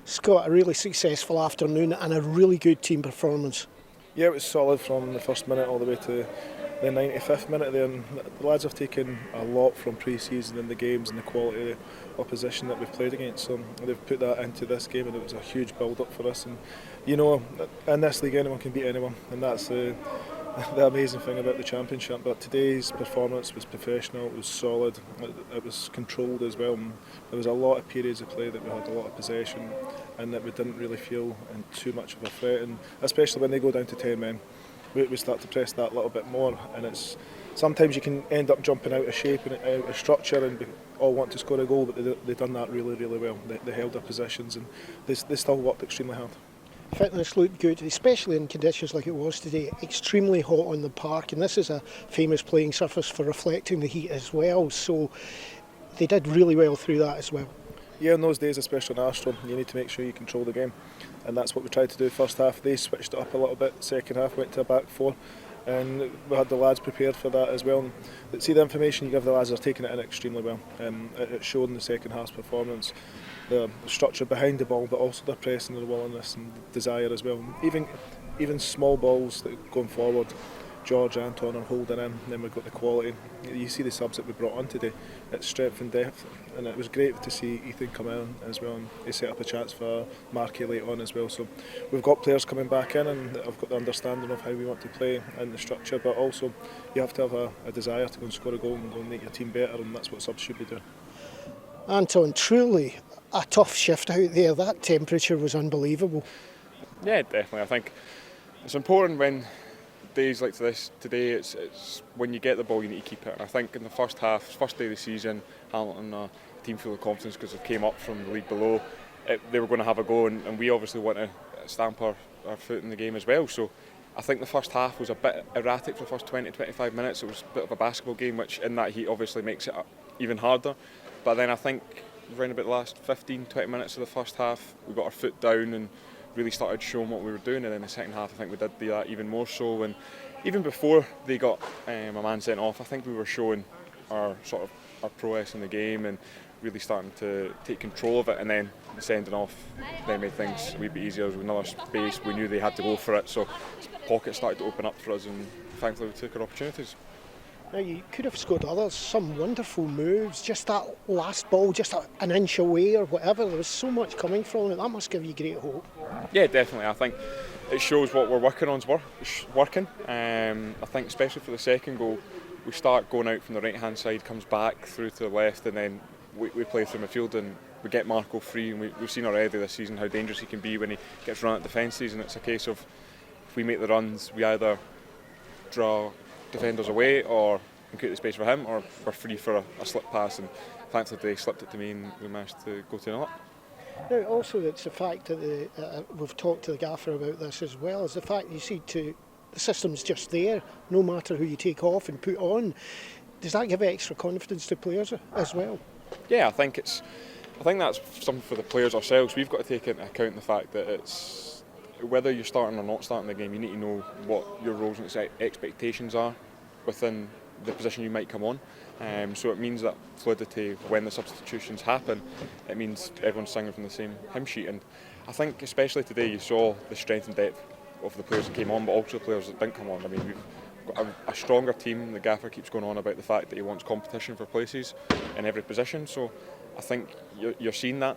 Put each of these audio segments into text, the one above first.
Scott, a really successful afternoon and a really good team performance. Yeah, it was solid from the first minute all the way to the 95th minute there. And the lads have taken a lot from pre-season in the games and the quality of the opposition that we've played against. So they've put that into this game, and it was a huge build-up for us. And you know, in this league anyone can beat anyone, and that's the amazing thing about the championship. But today's performance was professional, it was solid, it was controlled as well. And there was a lot of periods of play that we had a lot of possession and that we didn't really feel in too much of a threat, and especially when they go down to 10 men we start to press that a little bit more, and it's sometimes you can end up jumping out of shape and out of structure and all want to score a goal, but they've done that really well. They held their positions and they still worked extremely hard. Fitness looked good, especially in conditions like it was today. Extremely hot on the park, and this is a famous playing surface for reflecting the heat as well, so they did really well through that as well. Yeah, in those days, especially in Astro, you need to make sure you control the game, and that's what we tried to do first half. They switched it up a little bit, second half went to a back four, and we had the lads prepared for that as well. And see, the information you give the lads are taking it in extremely well. It showed in the second half's performance, the structure behind the ball, but also the pressing and the willingness and desire as well. Even small balls that going forward, George, Anton are holding in, and then we've got the quality. You see the subs that we brought on today, it's strength and depth, and it was great to see Ethan come in as well, and he set up a chance for Markey late on as well. So we've got players coming back in and I've got the understanding of how we want to play and the structure, but also you have to have a desire to go and score a goal and go and make your team better, and that's what subs should be doing. Anton, truly a tough shift out there. That temperature was unbelievable. Yeah, definitely. I think it's important when days like this today, it's when you get the ball you need to keep it. And I think in the first half, first day of the season, Hamilton, a team full of confidence because they came up from the league below, they were going to have a go, and we obviously want to stamp our foot in the game as well. So I think the first half was a bit erratic for the first 20-25 minutes. It was a bit of a basketball game, which in that heat obviously makes it even harder. But then I think around about the last 15-20 minutes of the first half, we got our foot down and really started showing what we were doing, and in the second half I think we did do that even more so. And even before they got a man sent off, I think we were showing our prowess in the game and really starting to take control of it, and then the sending off then made things a wee bit easier. With another space, we knew they had to go for it, so pockets started to open up for us, and thankfully we took our opportunities. Now, you could have scored others, some wonderful moves, just that last ball, just an inch away or whatever. There was so much coming from it. That must give you great hope. Yeah, definitely. I think it shows what we're working on is working. I think especially for the second goal, we start going out from the right-hand side, comes back through to the left, and then we play through midfield and we get Marco free. And we've seen already this season how dangerous he can be when he gets run at defences, and it's a case of if we make the runs, we either draw defenders away or create the space for him, or we're free for a slip pass, and thankfully they slipped it to me and we managed to go 2-0 up. Now, also it's the fact that we've talked to the gaffer about this as well, is the fact you see the system's just there, no matter who you take off and put on. Does that give extra confidence to players as well? Yeah, I think that's something for the players ourselves. We've got to take into account the fact that it's whether you're starting or not starting the game, you need to know what your roles and expectations are within the position you might come on. So it means that fluidity when the substitutions happen, it means everyone's singing from the same hymn sheet. And I think especially today you saw the strength and depth of the players that came on, but also the players that didn't come on. I mean, we've got a stronger team. The gaffer keeps going on about the fact that he wants competition for places in every position. So I think you're seeing that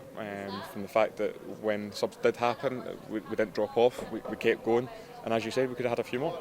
from the fact that when subs did happen, we didn't drop off, we kept going, and as you said, we could have had a few more.